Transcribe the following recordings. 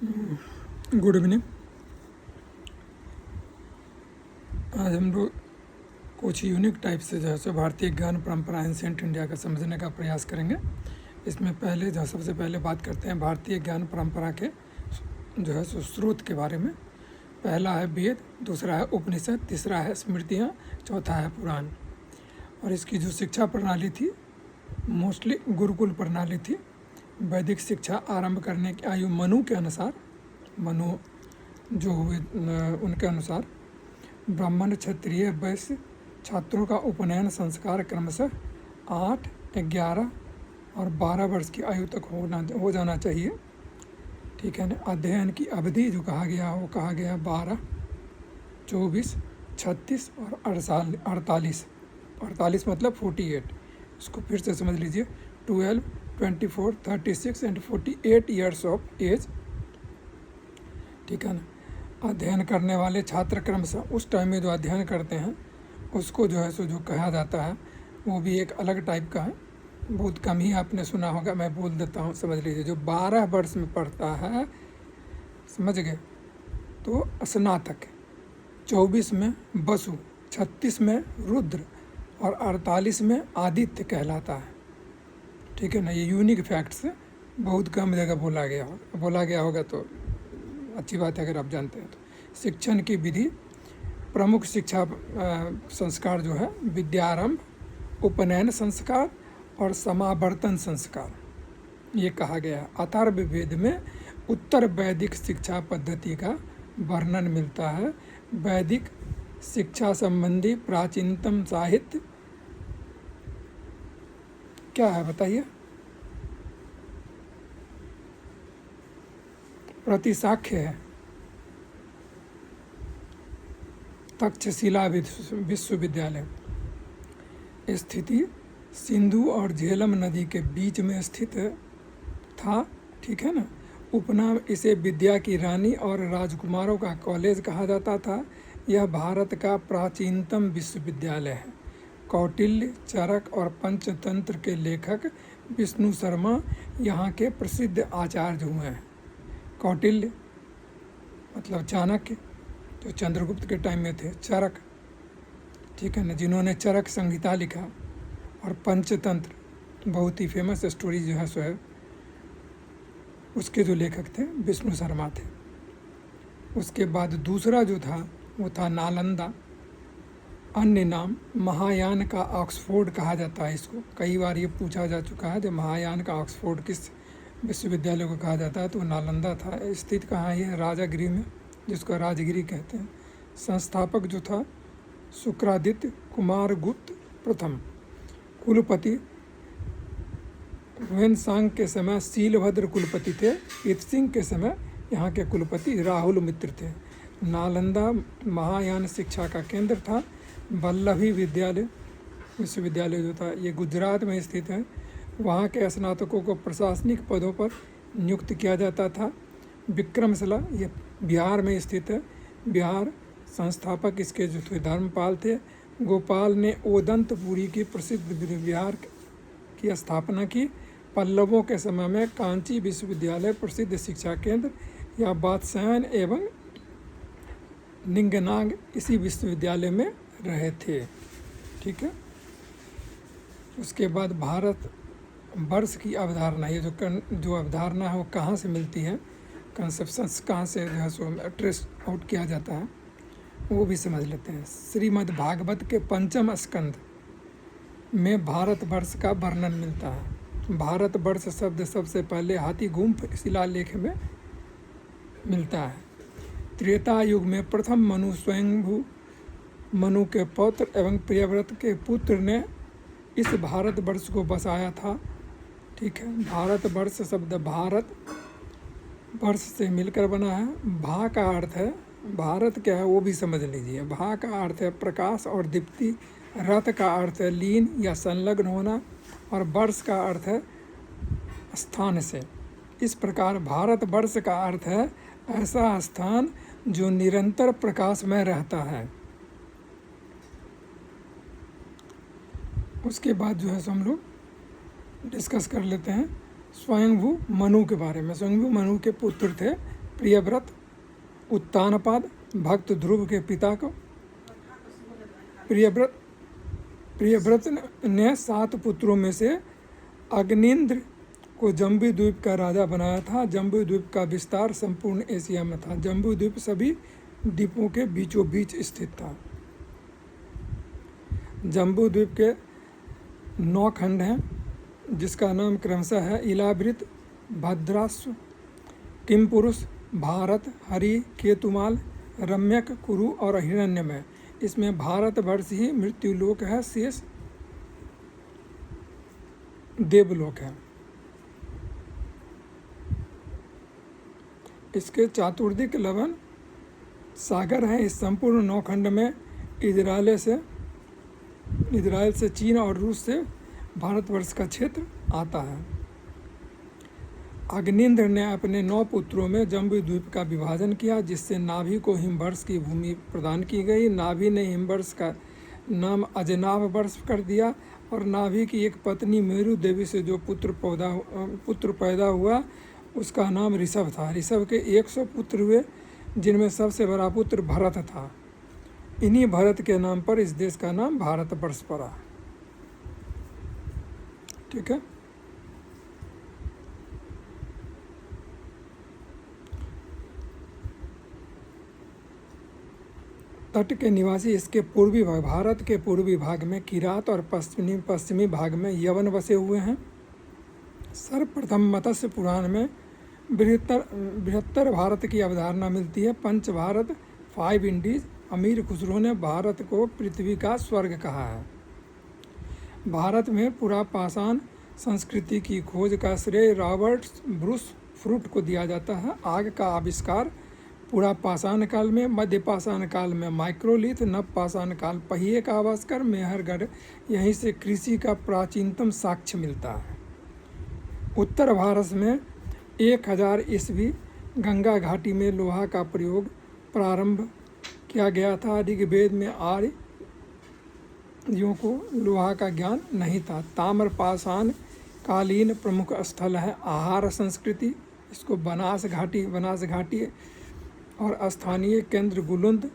Good evening. आज हम लोग कुछ यूनिक टाइप से जो है सो भारतीय ज्ञान परंपरा एंशिएंट इंडिया का समझने का प्रयास करेंगे। इसमें पहले जो सबसे पहले बात करते हैं भारतीय ज्ञान परंपरा के जो है सो स्रोत के बारे में। पहला है वेद, दूसरा है उपनिषद, तीसरा है स्मृतियाँ, चौथा है पुराण। और इसकी जो शिक्षा प्रणाली थी मोस्टली गुरुकुल प्रणाली थी। वैदिक शिक्षा आरंभ करने की आयु मनु के अनुसार, मनु जो हुए उनके अनुसार ब्राह्मण, क्षत्रिय, वैश्य छात्रों का उपनयन संस्कार क्रमशः 8, 11 और 12 वर्ष की आयु तक हो जाना चाहिए। ठीक है ना। अध्ययन की अवधि जो कहा गया वो कहा गया 12, 24, 36 और 48। 48 मतलब 48। इसको फिर से समझ लीजिए। 12, 24, 36 एंड 48 ईयर्स ऑफ एज। ठीक है ना। अध्ययन करने वाले छात्र क्रमशः उस टाइम में जो अध्ययन करते हैं उसको जो है सो जो कहा जाता है वो भी एक अलग टाइप का है। बहुत कम ही आपने सुना होगा, मैं बोल देता हूँ, समझ लीजिए। जो 12 वर्ष में पढ़ता है, समझ गए, तो स्नातक, 24 में वसु, 36 में रुद्र और 48 में आदित्य कहलाता है। ठीक है ना। ये यूनिक फैक्ट्स बहुत कम जगह बोला गया होगा तो अच्छी बात है अगर आप जानते हैं तो। शिक्षण की विधि, प्रमुख शिक्षा संस्कार जो है विद्यारंभ, उपनयन संस्कार और समावर्तन संस्कार, ये कहा गया है। अथर्ववेद में उत्तर वैदिक शिक्षा पद्धति का वर्णन मिलता है। वैदिक शिक्षा संबंधी प्राचीनतम साहित्य क्या है बताइए? प्रतिशाख्य है। तक्षशिला विश्वविद्यालय स्थिति सिंधु और झेलम नदी के बीच में स्थित था। ठीक है ना। उपनाम इसे विद्या की रानी और राजकुमारों का कॉलेज कहा जाता था। यह भारत का प्राचीनतम विश्वविद्यालय है। कौटिल्य, चरक और पंचतंत्र के लेखक विष्णु शर्मा यहाँ के प्रसिद्ध आचार्य हुए हैं। कौटिल्य मतलब चाणक्य, जो चंद्रगुप्त के टाइम में थे। चरक, ठीक है ना, जिन्होंने चरक संहिता लिखा। और पंचतंत्र बहुत ही फेमस स्टोरी जो है सो है, उसके जो लेखक थे विष्णु शर्मा थे। उसके बाद दूसरा जो था वो था नालंदा। अन्य नाम महायान का ऑक्सफोर्ड कहा जाता है इसको। कई बार ये पूछा जा चुका है जो महायान का ऑक्सफोर्ड किस विश्वविद्यालय को कहा जाता है, तो नालंदा था। स्थित कहाँ है? राजागिरी में, जिसको राजगिरी कहते हैं। संस्थापक जो था शुक्रादित्य कुमार गुप्त प्रथम। कुलपति ह्वेनसांग के समय शीलभद्र कुलपति थे। ईत्सिंग के समय यहाँ के कुलपति राहुल मित्र थे। नालंदा महायान शिक्षा का केंद्र था। वल्लभी विश्वविद्यालय जो था ये गुजरात में स्थित है। वहाँ के स्नातकों को प्रशासनिक पदों पर नियुक्त किया जाता था। विक्रमशिला ये बिहार में स्थित है। बिहार संस्थापक इसके जो थे धर्मपाल थे। गोपाल ने ओदंतपुरी की प्रसिद्ध विहार की स्थापना की। पल्लवों के समय में कांची विश्वविद्यालय प्रसिद्ध शिक्षा केंद्र या बादशाहन एवं निंगनाग इसी विश्वविद्यालय में रहे थे। ठीक है। उसके बाद भारत वर्ष की अवधारणा, ये जो अवधारणा है वो कहाँ से मिलती है, कंसेप्शंस कहाँ से जो है सो ट्रेस आउट किया जाता है, वो भी समझ लेते हैं। श्रीमद् भागवत के 5वें स्कंद में भारतवर्ष का वर्णन मिलता है। भारतवर्ष शब्द सबसे पहले हाथीगुम्फ शिलालेख में मिलता है। त्रेता युग में प्रथम मनु स्वयंभू मनु के पौत्र एवं प्रियव्रत के पुत्र ने इस भारतवर्ष को बसाया था। ठीक है। भारतवर्ष शब्द भारत वर्ष से मिलकर बना है। भा का अर्थ है, भारत क्या है वो भी समझ लीजिए। भा का अर्थ है प्रकाश और दीप्ति। रथ का अर्थ है लीन या संलग्न होना। और वर्ष का अर्थ है स्थान से। इस प्रकार भारतवर्ष का अर्थ है ऐसा स्थान जो निरंतर प्रकाश में रहता है। उसके बाद जो है सो हम लोग डिस्कस कर लेते हैं स्वयंभू मनु के बारे में। स्वयंभू मनु के पुत्र थे प्रियव्रत, उत्तानपाद, भक्त ध्रुव के पिता को प्रियव्रत ने 7 पुत्रों में से अग्निंद्र को जम्बू द्वीप का राजा बनाया था। जम्बू द्वीप का विस्तार संपूर्ण एशिया में था। जम्बू द्वीप सभी द्वीपों के बीचों बीच स्थित था। जम्बू द्वीप के 9 खंड हैं, जिसका नाम क्रमशः है इलावृत, भद्रास्व, किमपुरुष, भारत, हरि, केतुमाल, रम्यक, कुरु और हिरण्यमय। इसमें भारतवर्ष ही मृत्युलोक है, शेष देवलोक है। इसके चातुर्दिक लवण सागर हैं। इस संपूर्ण 9 खंड में इजराइल से चीन और रूस से भारतवर्ष का क्षेत्र आता है। अग्निंद्र ने अपने 9 पुत्रों में जम्बू द्वीप का विभाजन किया, जिससे नाभि को हिमवर्ष की भूमि प्रदान की गई। नाभि ने हिमवर्ष का नाम अजनाभ वर्ष कर दिया और नाभि की एक पत्नी मेरु देवी से जो पुत्र पैदा हुआ उसका नाम ऋषभ था। ऋषभ के 100 पुत्र हुए, जिनमें सबसे बड़ा पुत्र भरत था। इन्हीं भरत के नाम पर इस देश का नाम भारतवर्ष पड़ा। ठीक है। तट के निवासी इसके पूर्वी भाग, भारत के पूर्वी भाग में किरात और पश्चिमी भाग में यवन बसे हुए हैं। सर्वप्रथम मत्स्य पुराण में बृहत्तर भारत की अवधारणा मिलती है। पंच भारत, 5 इंडीज। अमीर खुसरो ने भारत को पृथ्वी का स्वर्ग कहा है। भारत में पुरापाषाण संस्कृति की खोज का श्रेय रॉबर्ट ब्रूस फ्रूट को दिया जाता है। आग का आविष्कार पुरापाषाण काल में, मध्यपाषाण काल में माइक्रोलिथ, नवपाषाण काल पहिए का आविष्कार मेहरगढ़। यहीं से कृषि का प्राचीनतम साक्ष्य मिलता है। उत्तर भारत में 1000 ईस्वी गंगा घाटी में लोहा का प्रयोग प्रारंभ किया गया था। ऋग्वेद में आर्यों को लोहा का ज्ञान नहीं था। ताम्रपाषाण कालीन प्रमुख स्थल है। आहार संस्कृति, इसको बनास घाटी और स्थानीय केंद्र गुलुंद।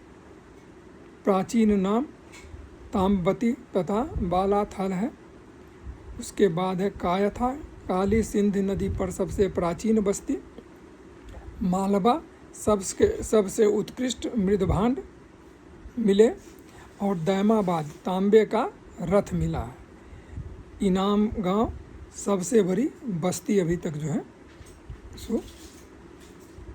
प्राचीन नाम ताम्बती तथा बालाथल है। उसके बाद है कायथा, काली सिंध नदी पर सबसे प्राचीन बस्ती। मालवा, सबसे उत्कृष्ट मृदभांड मिले। और दैमाबाद, तांबे का रथ मिला है। इनाम गांव सबसे बड़ी बस्ती अभी तक जो है सो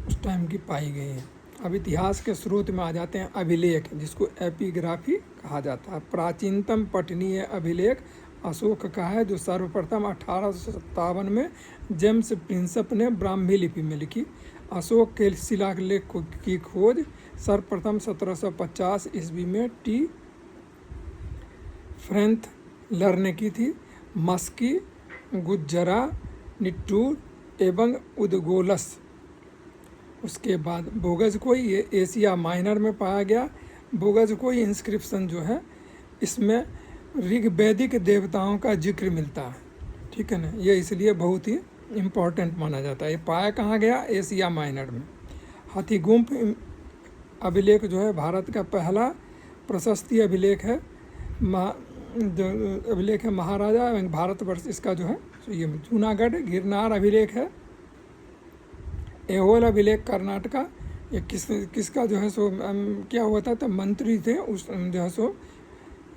उस टाइम की पाई गई है। अब इतिहास के स्रोत में आ जाते हैं अभिलेख, जिसको एपिग्राफी कहा जाता है। प्राचीनतम पठनीय अभिलेख अशोक का है, जो सर्वप्रथम 1857 में जेम्स प्रिंसप ने ब्राह्मी लिपि में लिखी। अशोक के शिलालेख की खोज सर्वप्रथम 1750 ईस्वी में टी फ्रेंथलर ने की थी। मस्की, गुज्जरा, निट्टूर एवं उदगोलस। उसके बाद बोगजकोई, ये एशिया माइनर में पाया गया। बोगजकोई इंस्क्रिप्शन जो है, इसमें ऋग्वैदिक देवताओं का जिक्र मिलता है। ठीक है ना, ये इसलिए बहुत ही इम्पोर्टेंट माना जाता है। ये पाया कहाँ गया? एशिया माइनर में। हाथीगुम्फ अभिलेख जो है भारत का पहला प्रशस्ति अभिलेख है। अभिलेख है महाराजा एवं भारतवर्ष इसका जो है तो ये जूनागढ़। गिरनार अभिलेख है। एहोल अभिलेख कर्नाटका। ये किसका जो है सो क्या हुआ था, तो मंत्री थे उस जो है सो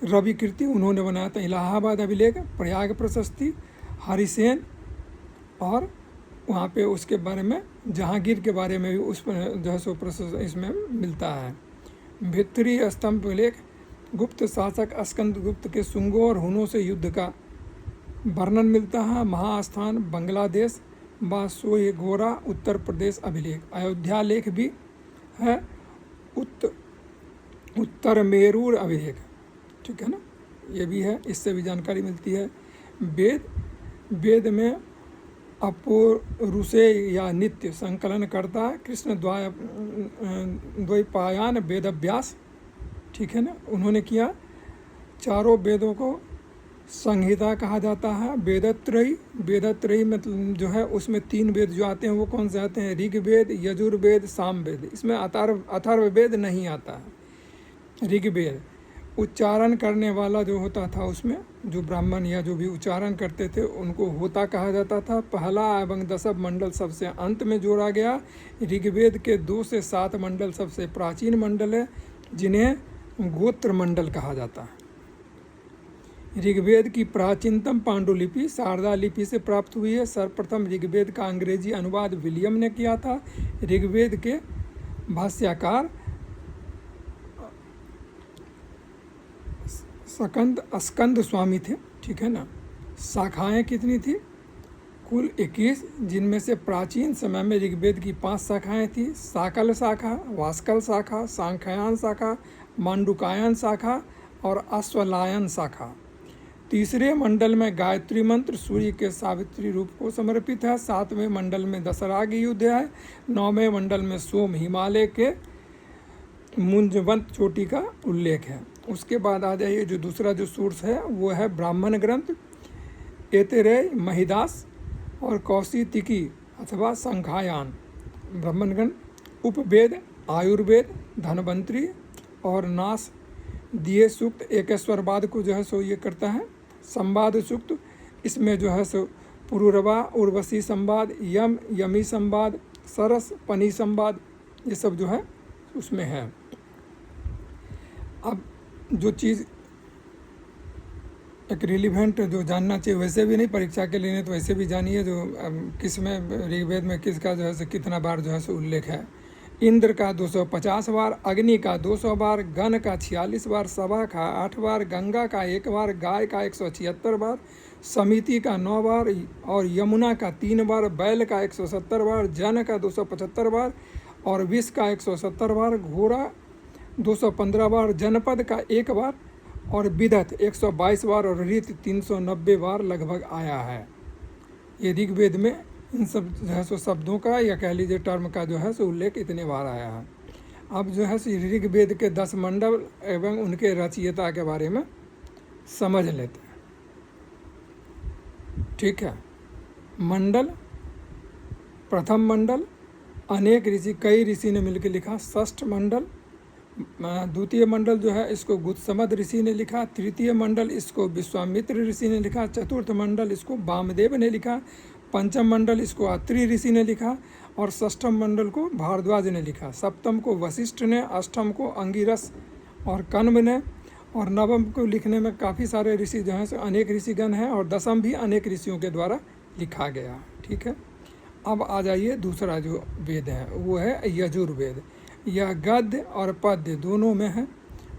रवि कीर्ति, उन्होंने बनाया था। इलाहाबाद अभिलेख, प्रयाग प्रशस्ति, हरिसेन। और वहाँ पे उसके बारे में जहांगीर के बारे में भी उस पर जो है सो इसमें मिलता है। भित्री स्तंभ लेख, गुप्त शासक स्कंदगुप्त के शुंगों और हुनों से युद्ध का वर्णन मिलता है। महास्थान बांग्लादेश, बासोईगोरा उत्तर प्रदेश अभिलेख। अयोध्या लेख भी है। उत्तर मेरूर अभिलेख, ठीक है ना, ये भी है, इससे भी जानकारी मिलती है। वेद में अपौरुषेय या नित्य संकलन करता है। कृष्ण द्वैपायन वेदव्यास, ठीक है ना, उन्होंने किया। चारों वेदों को संहिता कहा जाता है। वेदत्रयी, वेदत्रयी मतलब जो है उसमें 3 वेद जो आते हैं वो कौन से आते हैं? ऋग्वेद, यजुर्वेद, सामवेद। इसमें अथर्ववेद नहीं आता है। ऋग्वेद उच्चारण करने वाला जो होता था, उसमें जो ब्राह्मण या जो भी उच्चारण करते थे उनको होता कहा जाता था। पहला एवं 10 मंडल सबसे अंत में जोड़ा गया। ऋग्वेद के 2 से 7 मंडल सबसे प्राचीन मंडल है, जिन्हें गोत्र मंडल कहा जाता है। ऋग्वेद की प्राचीनतम पांडुलिपि शारदा लिपि से प्राप्त हुई है। सर्वप्रथम ऋग्वेद का अंग्रेजी अनुवाद विलियम ने किया था। ऋग्वेद के भाष्यकार स्कंद स्वामी थे, ठीक है ना। शाखाएं कितनी थी? कुल 21, जिनमें से प्राचीन समय में ऋग्वेद की 5 शाखाएं थी। साकल शाखा, वास्कल शाखा, सांख्यायन शाखा, मांडुकायन शाखा और अश्वलायन शाखा। तीसरे मंडल में गायत्री मंत्र सूर्य के सावित्री रूप को समर्पित है। 7वें मंडल में दशराग युद्ध है। 9वें मंडल में सोम हिमालय के मुंजवंत चोटी का उल्लेख है। उसके बाद आ जाइए, जो दूसरा जो सोर्स है वो है ब्राह्मण ग्रंथ, एतेरेय, महिदास और कौशितिकी अथवा संख्यायन ब्राह्मण ग्रंथ। उपवेद, आयुर्वेद, धन्वंतरी और नास दिए सूक्त एकेश्वरवाद को जो है सो ये करता है। संवाद सूक्त, इसमें जो है सो पुरुरवा, उर्वशी संवाद, यम, यमी संवाद, सरस, पनी संवाद, ये सब जो है उसमें है। अब जो चीज़ एक रिलीवेंट जो जानना चाहिए, वैसे भी नहीं परीक्षा के लिए नहीं तो वैसे भी जानिए, जो किस में ऋग्वेद में किसका जो है सो कितना बार जो है सो उल्लेख है। इंद्र का 250 बार, अग्नि का 200 बार, गण का 46 बार, सभा का 8 बार, गंगा का 1 बार, गाय का 176 बार, समिति का 9 बार और यमुना का 3 बार, बैल का 170 बार, जन का 275 बार और विष का 170 बार, घोड़ा 215 बार, जनपद का 1 बार और विदत 122 बार और ऋत 390 बार लगभग आया है। ये ऋग्वेद में इन सब जो है सो शब्दों का या कह लीजिए टर्म का जो है सो उल्लेख इतने बार आया है। अब जो है सो ऋग्वेद के 10 मंडल एवं उनके रचयिता के बारे में समझ लेते हैं, ठीक है। मंडल, प्रथम मंडल अनेक ऋषि, कई ऋषि ने मिलकर लिखा। षष्ठ मंडल, द्वितीय मंडल जो है इसको गुत्समद ऋषि ने लिखा। तृतीय मंडल इसको विश्वामित्र ऋषि ने लिखा। चतुर्थ मंडल इसको वामदेव ने लिखा। पंचम मंडल इसको अत्रि ऋषि ने लिखा और षष्ठम मंडल को भारद्वाज ने लिखा। सप्तम को वशिष्ठ ने, अष्टम को अंगिरस और कण्व ने और नवम को लिखने में काफ़ी सारे ऋषि जो हैं अनेक ऋषिगण हैं और दसम भी अनेक ऋषियों के द्वारा लिखा गया, ठीक है। अब आ जाइए दूसरा जो वेद है वो है यजुर्वेद। यह गद्य और पद्य दोनों में है।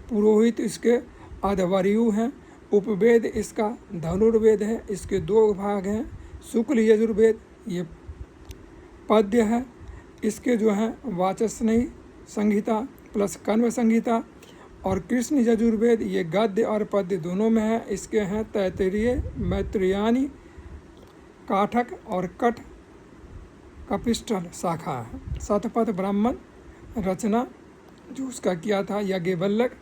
पुरोहित इसके अध्वर्यु हैं। उपवेद इसका धनुर्वेद है। इसके 2 भाग हैं, शुक्ल यजुर्वेद ये पद्य है, इसके जो हैं वाचस्पति संहिता प्लस कण्व संहिता, और कृष्ण यजुर्वेद ये गद्य और पद्य दोनों में है। इसके हैं तैत्तिरीय, मैत्रेयानी, काठक और कठ कपिष्ठल शाखा है। शतपथ ब्राह्मण रचना जो उसका किया था याज्ञवल्क्य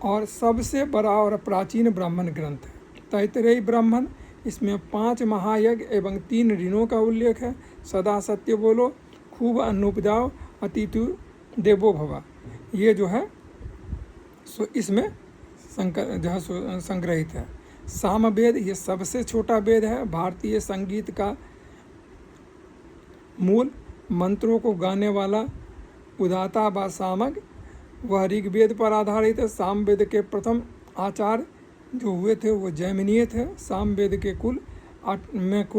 और सबसे बड़ा और प्राचीन ब्राह्मण ग्रंथ है। तैत्तिरीय ब्राह्मण, इसमें 5 महायज्ञ एवं 3 ऋणों का उल्लेख है। सदा सत्य बोलो, खूब अन्न उपजाओ, अतिथि देवो भव, ये जो है सो इसमें जो है संग्रहित है। सामवेद ये सबसे छोटा वेद है। भारतीय संगीत का मूल मंत्रों को गाने वाला उदाता व सामग वह ऋग्वेद पर आधारित है। सामवेद के प्रथम आचार्य जो हुए थे वो जैमिनीय थे। सामवेद के कुल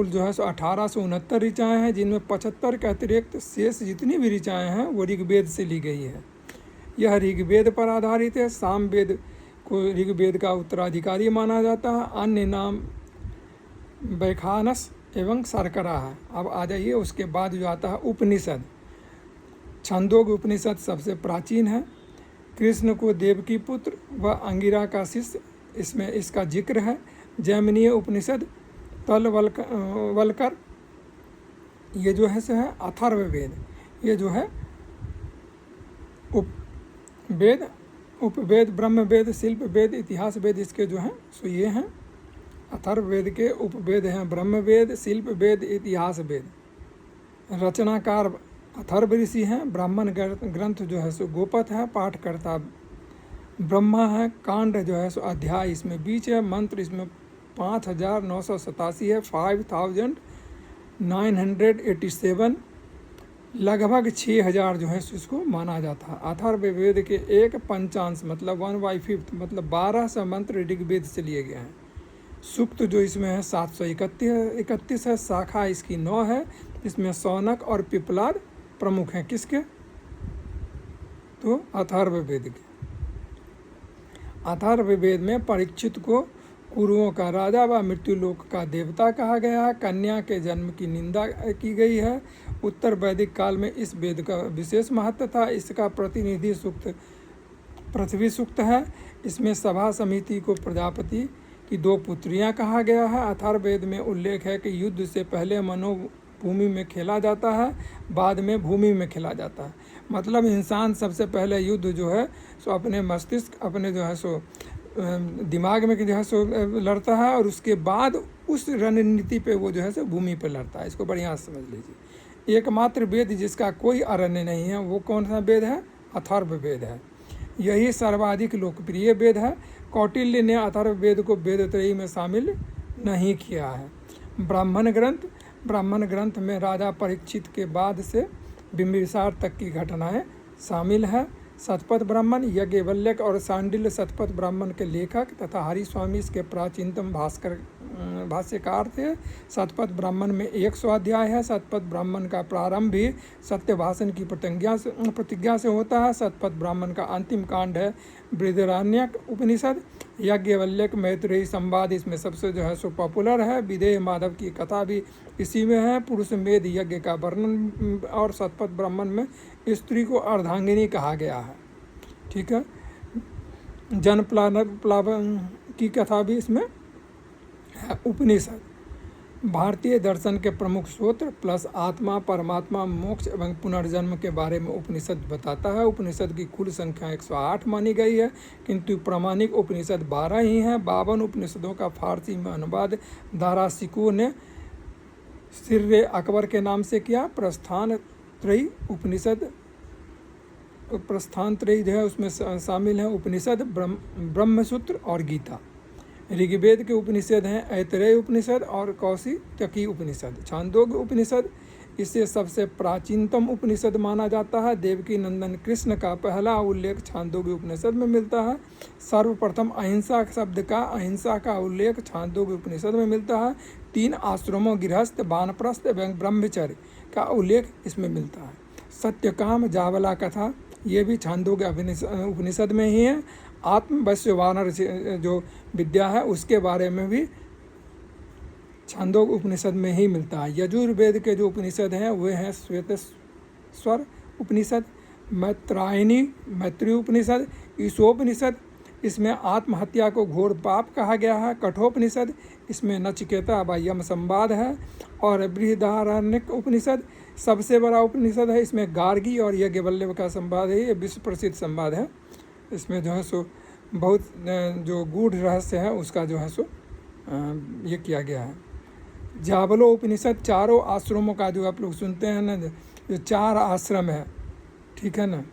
जो है सो 1869 ऋचाएँ हैं, जिनमें 75 के अतिरिक्त शेष जितनी भी ऋचाएँ हैं वो ऋग्वेद से ली गई है। यह ऋग्वेद पर आधारित है। सामवेद को ऋग्वेद का उत्तराधिकारी माना जाता है। अन्य नाम वैखानस एवं शर्करा है। अब आ जाइए उसके बाद जो आता है उपनिषद। छंदोग्य उपनिषद सबसे प्राचीन है। कृष्ण को देवकी पुत्र व अंगिरा का शिष्य इसमें इसका जिक्र है। जैमिनीय उपनिषद तलवलकर ये जो है सो है अथर्ववेद। ये जो है उपवेद, ब्रह्मवेद, शिल्प वेद, इतिहास वेद इसके जो हैं सो ये हैं। अथर्ववेद के उपवेद हैं ब्रह्मवेद, शिल्प वेद, इतिहास वेद। रचनाकार अथर्व ऋषि हैं। ब्राह्मण ग्रंथ जो है सो गोपथ है, पाठकर्ता ब्रह्मा है। कांड जो है सो अध्याय इसमें बीच है। मंत्र इसमें 5987 है, 5987, लगभग 6000 जो है इसको माना जाता है। अथर्ववेद के एक पंचांश मतलब 1/5 मतलब 1200 मंत्र ऋग्वेद से लिए गए हैं। सूक्त जो इसमें है 731 है। शाखा इसकी 9 है। इसमें सौनक और पिपलाद प्रमुख हैं। किसके? तो अथर्ववेद के। अथर्ववेद में परीक्षित को कुरुओं का राजा व मृत्युलोक का देवता कहा गया है। कन्या के जन्म की निंदा की गई है। उत्तर वैदिक काल में इस वेद का विशेष महत्व था। इसका प्रतिनिधि सूक्त पृथ्वी सूक्त है। इसमें सभा समिति को प्रजापति की 2 पुत्रियां कहा गया है। अथर्ववेद में उल्लेख है कि युद्ध से पहले मनोभूमि में खेला जाता है, बाद में भूमि में खेला जाता है। मतलब इंसान सबसे पहले युद्ध जो है सो अपने मस्तिष्क, अपने जो है सो दिमाग में जो है सो लड़ता है, और उसके बाद उस रणनीति पे वो जो है सो भूमि पे लड़ता है। इसको बढ़िया समझ लीजिए। एकमात्र वेद जिसका कोई अरण्य नहीं है वो कौन सा वेद है? अथर्ववेद है। यही सर्वाधिक लोकप्रिय वेद है। कौटिल्य ने अथर्ववेद को वेदत्रयी में शामिल नहीं किया है। ब्राह्मण ग्रंथ में राजा परीक्षित के बाद से बिंबिसार तक की घटनाएं शामिल है। शतपथ ब्राह्मण यज्ञवल्क्य और सांडिल्य शतपथ ब्राह्मण के लेखक तथा हरिस्वामी इसके प्राचीनतम भाष्यकार थे। शतपथ ब्राह्मण में 100 अध्याय है। शतपथ ब्राह्मण का प्रारंभ भी सत्य भाषण की प्रतिज्ञा से होता है। शतपथ ब्राह्मण का अंतिम कांड है बृहदारण्यक उपनिषद। याज्ञवल्क्य मैत्रेयी संवाद इसमें सबसे जो है सो पॉपुलर है। विदेह माधव की कथा भी इसी में है। पुरुष मेध यज्ञ का वर्णन, और शतपथ ब्राह्मण में स्त्री को अर्धांगिनी कहा गया है। ठीक है। जन प्लावन की कथा भी इसमें है। उपनिषद भारतीय दर्शन के प्रमुख सूत्र प्लस आत्मा, परमात्मा, मोक्ष एवं पुनर्जन्म के बारे में उपनिषद बताता है। उपनिषद की कुल संख्या 108 मानी गई है, किंतु प्रामाणिक उपनिषद 12 ही हैं। 52 उपनिषदों का फारसी में अनुवाद दाराशिको ने सिर्रे अकबर के नाम से किया। प्रस्थान त्रयी जो है उसमें शामिल है उपनिषद ब्रह्मसूत्र और गीता। ऋग्वेद के उपनिषद हैं ऐतरेय उपनिषद और कौशितकी उपनिषद। छांदोग्य उपनिषद इसे सबसे प्राचीनतम उपनिषद माना जाता है। देवकी नंदन कृष्ण का पहला उल्लेख छांदोग्य उपनिषद में मिलता है। सर्वप्रथम अहिंसा शब्द का अहिंसा का उल्लेख छांदोग्य उपनिषद में मिलता है। 3 आश्रमों गृहस्थ, वानप्रस्थ एवं ब्रह्मचर्य का उल्लेख इसमें मिलता है। सत्यकाम जावला कथा ये भी छांदोग्य उपनिषद में ही है। आत्मवश्य वानर जो विद्या है उसके बारे में भी छांदोग्य उपनिषद में ही मिलता है। यजुर्वेद के जो उपनिषद हैं वे हैं श्वेतेश्वर उपनिषद, मैत्री उपनिषद, ईशोपनिषद इसमें आत्महत्या को घोर पाप कहा गया है। कठोपनिषद इसमें नचिकेता व यम संवाद है। और बृहदारण्यक उपनिषद सबसे बड़ा उपनिषद है। इसमें गार्गी और यज्ञवल्क्य का संवाद है। ये विश्व प्रसिद्ध संवाद है। इसमें जो है सो बहुत जो गूढ़ रहस्य है उसका जो है सो ये किया गया है। जावलो उपनिषद चारों आश्रमों का जो आप लोग सुनते हैं ना, जो 4 आश्रम है, ठीक है ना,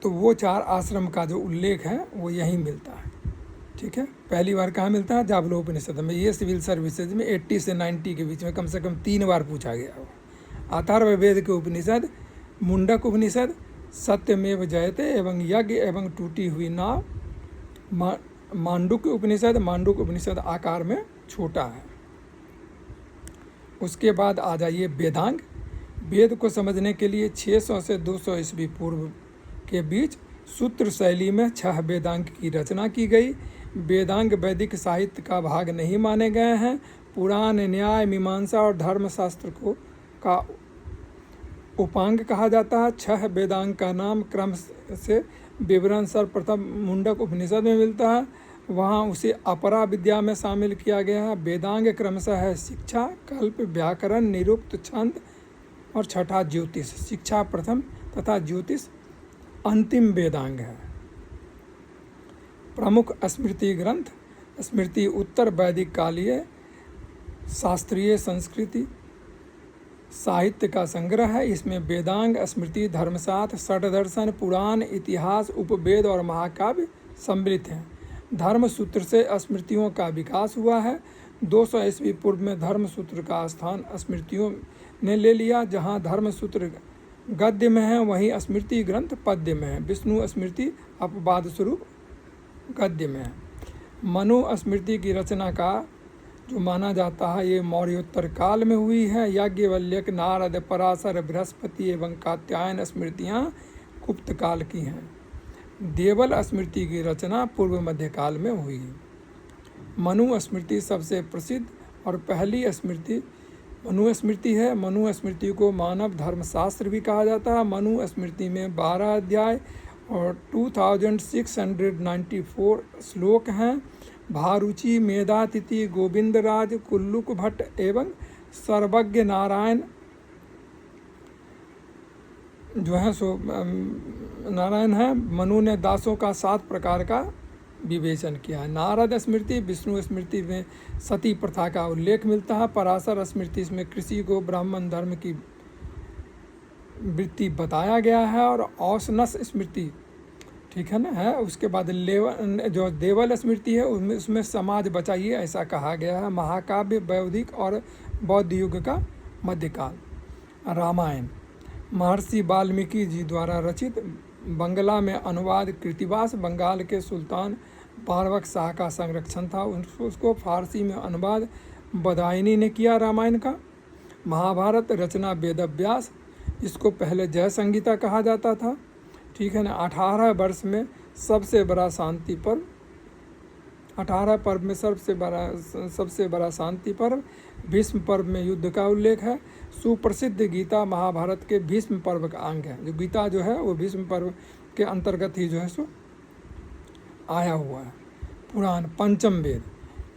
तो वो 4 आश्रम का जो उल्लेख है वो यहीं मिलता है। ठीक है। पहली बार कहाँ मिलता है? जावलो उपनिषद में। ये सिविल सर्विसेज में 80 से 90 के बीच में कम से कम 3 बार पूछा गया हो। अथर्ववेद के उपनिषद मुंडक उपनिषद, सत्यमेव जयते एवं यज्ञ एवं टूटी हुई नाव, मांडुक्य उपनिषद आकार में छोटा है। उसके बाद आ जाइए वेदांग। वेद को समझने के लिए 600 से 200 ईस्वी पूर्व के बीच सूत्र शैली में 6 वेदांग की रचना की गई। वेदांग वैदिक साहित्य का भाग नहीं माने गए हैं। पुराण, न्याय, मीमांसा और धर्मशास्त्र का उपांग कहा जाता है। 6 वेदांग का नाम क्रम से विवरण सर्वप्रथम मुंडक उपनिषद में मिलता है। वहाँ उसे अपरा विद्या में शामिल किया गया है। वेदांग क्रमशः है शिक्षा, कल्प, व्याकरण, निरुक्त, छंद और छठा ज्योतिष। शिक्षा प्रथम तथा ज्योतिष अंतिम वेदांग है। प्रमुख स्मृति ग्रंथ स्मृति उत्तर वैदिक कालीय शास्त्रीय संस्कृति साहित्य का संग्रह है। इसमें वेदांग, स्मृति, धर्मशास्त्र, षड्दर्शन, पुराण, इतिहास, उपवेद और महाकाव्य सम्मिलित हैं। धर्मसूत्र से स्मृतियों का विकास हुआ है। 200 ईस्वी पूर्व में धर्मसूत्र का स्थान स्मृतियों ने ले लिया। जहाँ धर्मसूत्र गद्य में है वहीं स्मृति ग्रंथ पद्य में है। विष्णु स्मृति अपवाद स्वरूप गद्य में है। मनु स्मृति की रचना का जो माना जाता है ये मौर्योत्तर काल में हुई है। याज्ञवल्क्य, नारद, पराशर, बृहस्पति एवं कात्यायन स्मृतियाँ गुप्त काल की हैं। देवल स्मृति की रचना पूर्व मध्य काल में हुई है। मनु स्मृति सबसे प्रसिद्ध और पहली स्मृति मनु स्मृति है। मनु स्मृति को मानव धर्मशास्त्र भी कहा जाता है। मनु स्मृति में 12 अध्याय और 2694 श्लोक हैं। भारुचि, मेधातिथि, गोविंदराज, कुल्लुक भट्ट एवं सर्वज्ञ नारायण जो है सो नारायण है। मनु ने दासों का 7 प्रकार का विवेचन किया है। नारद स्मृति विष्णु स्मृति में सती प्रथा का उल्लेख मिलता है। पराशर स्मृति इसमें कृषि को ब्राह्मण धर्म की वृत्ति बताया गया है। और औसनस स्मृति ठीक है ना है। उसके बाद जो देवल स्मृति है उसमें समाज बचाइए ऐसा कहा गया है। महाकाव्य वैदिक और बौद्ध युग का मध्यकाल। रामायण महर्षि वाल्मीकि जी द्वारा रचित, बंगला में अनुवाद कृतिवास बंगाल के सुल्तान पारवक शाह का संरक्षण था। उसको फारसी में अनुवाद बदायनी ने किया रामायण का। महाभारत रचना वेदव्यास, इसको पहले जय संहिता कहा जाता था ठीक है ना। 18 वर्ष में सबसे बड़ा शांति पर्व, 18 पर्व में सबसे बड़ा शांति पर्व। भीष्म पर्व में युद्ध का उल्लेख है। सुप्रसिद्ध गीता महाभारत के भीष्म पर्व का अंग है। जो गीता जो है वो भीष्म पर्व के अंतर्गत ही जो है सो आया हुआ है। पुराण पंचम वेद,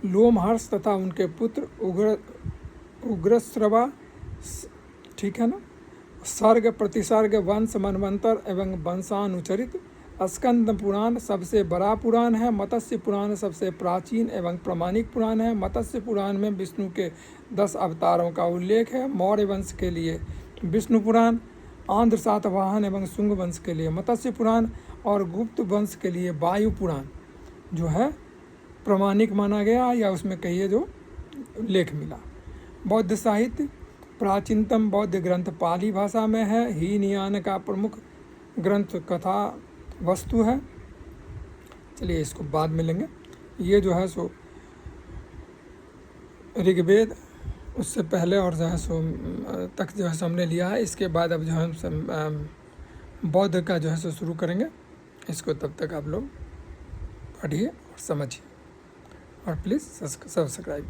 लोमहर्ष तथा उनके पुत्र उग्रश्रवा ठीक है ना। सर्ग प्रतिसर्ग, वंश, मनवंतर एवं वंशानुचरित। स्कंद पुराण सबसे बड़ा पुराण है। मत्स्य पुराण सबसे प्राचीन एवं प्रमाणिक पुराण है। मत्स्य पुराण में विष्णु के 10 अवतारों का उल्लेख है। मौर्य वंश के लिए विष्णु पुराण, आंध्र सातवाहन एवं शुंग वंश के लिए मत्स्य पुराण और गुप्त वंश के लिए वायु पुराण जो है प्रमाणिक माना गया या उसमें कहिए जो लेख मिला। बौद्ध साहित्य, प्राचीनतम बौद्ध ग्रंथ पाली भाषा में है। हीनयान का प्रमुख ग्रंथ कथा वस्तु है। चलिए इसको बाद में लेंगे। ये जो है सो ऋग्वेद उससे पहले और जो है सो तक जो है सो हमने लिया है। इसके बाद अब जो है बौद्ध का जो है सो शुरू करेंगे। इसको तब तक आप लोग पढ़िए और समझिए और प्लीज़ सब्सक्राइब कीजिए।